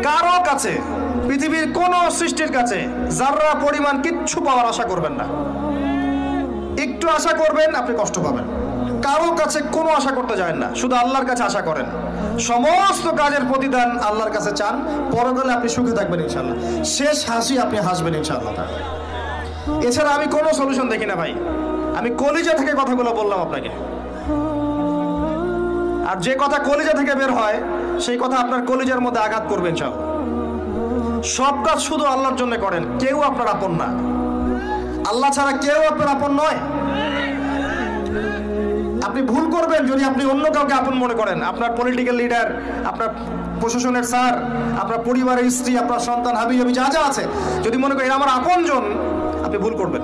কারো কাছে, পৃথিবীর কোন সৃষ্টির কাছে যাররা পরিমাণ কিচ্ছু পাওয়ার আশা করবেন না। একটু আশা করবেন আপনি কষ্ট পাবেন। কারো কাছে কোনো আশা করতে যায় না, শুধু আল্লাহর কাছে আশা করেন। সমস্ত কাজের প্রতিদান আল্লাহর কাছে চান, পরকালে আপনি সুখে থাকবেন ইনশাআল্লাহ। শেষ হাসি আপনি হাসবেন ইনশাআল্লাহ। এছাড়া আমি কোনো সলিউশন দেখি না ভাই। আমি কলিজা থেকে কথাগুলো বললাম আপনাকে, আর যে কথা কলিজা থেকে বের হয় সেই কথা আপনার কলিজার মধ্যে আঘাত করবে ইনশাআল্লাহ। সব কাজ শুধু আল্লাহর জন্য করেন, কেউ আপনার আপন না। আল্লাহ ছাড়া কেউ আপনার আপন নয়। আপনি ভুল করবেন যদি আপনি অন্য কাউকে আপন মনে করেন। আপনার পলিটিক্যাল লিডার, আপনার প্রশাসনের স্যার, আপনার পরিবারের স্ত্রী, আপনার সন্তান, হাবি হাবি যা যা আছে, যদি মনে করেন আমার আপনজন, আপনি ভুল করবেন।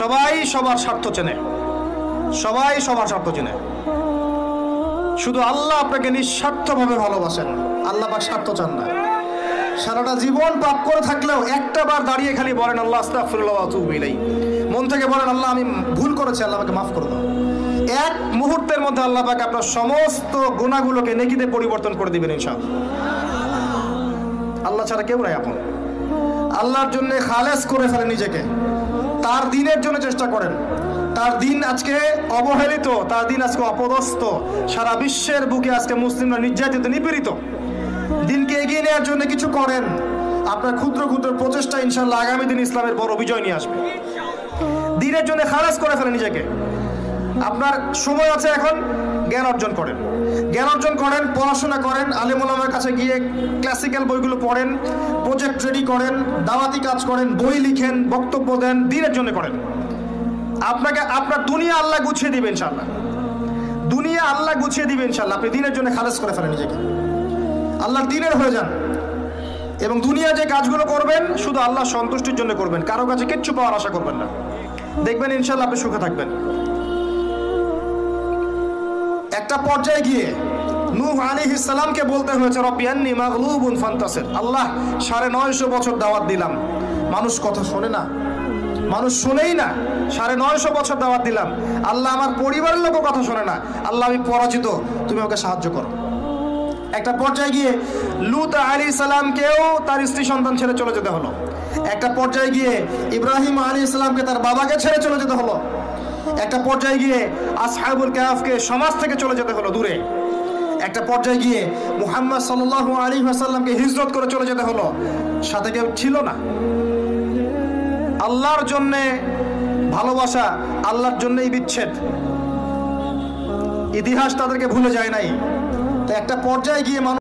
সবাই সবার স্বার্থ চেনে, সবাই সবার স্বার্থ চেনে। শুধু আল্লাহ আপনাকে নিঃস্বার্থভাবে ভালোবাসেন, আল্লাহ পাক স্বার্থ চান না। সারাটা জীবন পাপ করে থাকলেও একটা বার দাঁড়িয়ে খালি বলেন আল্লাহ আস্তাগফিরুল্লাহ ওয়া আতুবু ইলাইহি। মন থেকে বলেন আল্লাহ আমি ভুল করেছি, আল্লাহ আমাকে মাফ করে দাও। এক মুহূর্তের মধ্যে আল্লাহ পাক আপনার সমস্ত গুনাহগুলোকে নেকিতে পরিবর্তন করে দিবেন ইনশাআল্লাহ। আল্লাহ ছাড়া কেউ নাই আপন। আল্লাহর জন্য খালেস করে ফেলেন নিজেকে, তার দ্বীনের জন্য চেষ্টা করেন। তার দিন আজকে অবহেলিত, তার দিন আজকে অপদস্থ। সারা বিশ্বের বুকে আজকে মুসলিমরা নির্যাতিত, নিপীড়িত। দিনকে এগিয়ে নেওয়ার জন্য কিছু করেন। আপনার ক্ষুদ্র ক্ষুদ্র প্রচেষ্টা ইনশাআল্লাহ আগামী দিন ইসলামের বড় বিজয় নিয়ে আসবে। দিনের জন্য খালেস করে ফেলেন নিজেকে। আপনার সময় আছে এখন, জ্ঞান অর্জন করেন, জ্ঞান অর্জন করেন, পড়াশোনা করেন, আলেম ওলামার কাছে গিয়ে ক্লাসিক্যাল বইগুলো পড়েন, প্রজেক্ট রেডি করেন, দাওয়াতি কাজ করেন, বই লিখেন, বক্তব্য দেন, দিনের জন্য করেন। আপনাকে আপনার দুনিয়া আল্লাহ গুছিয়ে দিবেন ইনশাআল্লাহ। দুনিয়া আল্লাহ গুছিয়ে দিবেন ইনশাআল্লাহ। আপনি দিনের জন্য খালেস করে ফেলেন নিজেকে, আল্লাহর দিনের হয়ে যান। এবং দুনিয়া যে কাজগুলো করবেন শুধু আল্লাহ সন্তুষ্টির জন্য করবেন, কারো কাছে কিচ্ছু পাওয়ার আশা করবেন না। দেখবেন ইনশাআল্লাহ আপনি সুখে থাকবেন। একটা পর্যায়ে গিয়ে নূহ আলাইহিস সালামকে বলতে হয়েছে রব্বি আন্নী মাগলুবুন ফান্তাসির। আল্লাহ 950 বছর দাওয়াত দিলাম, মানুষ কথা শোনে না, মানুষ শোনেই না। 950 বছর দাওয়াত দিলাম, আল্লাহ আমার পরিবারের লোকও কথা শোনে না। আল্লাহ আমি পরাজিত, তুমি আমাকে সাহায্য করো। একটা পর্যায়ে গিয়ে লূত আলাইহিস সালামকেও তার স্ত্রী সন্তান ছেড়ে চলে যেতে হলো। একটা পর্যায়ে গিয়ে ইব্রাহিম আলাইহিস সালামকে তার বাবাকে ছেড়ে চলে যেতে হলো। একটা পর্যায়ে গিয়ে আসহাবুল কাহফকে সমাজ থেকে চলে যেতে হলো দূরে। একটা পর্যায়ে গিয়ে মুহাম্মদ সাল্লাল্লাহু আলাইহি ওয়াসাল্লামকে হিজরত করে চলে যেতে হলো, সাথে কেউ ছিল না। আল্লাহর জন্যে ভালোবাসা, আল্লাহর জন্যই বিচ্ছেদ। ইতিহাস তাদেরকে ভুলে যায় নাই। তো একটা পর্যায়ে গিয়ে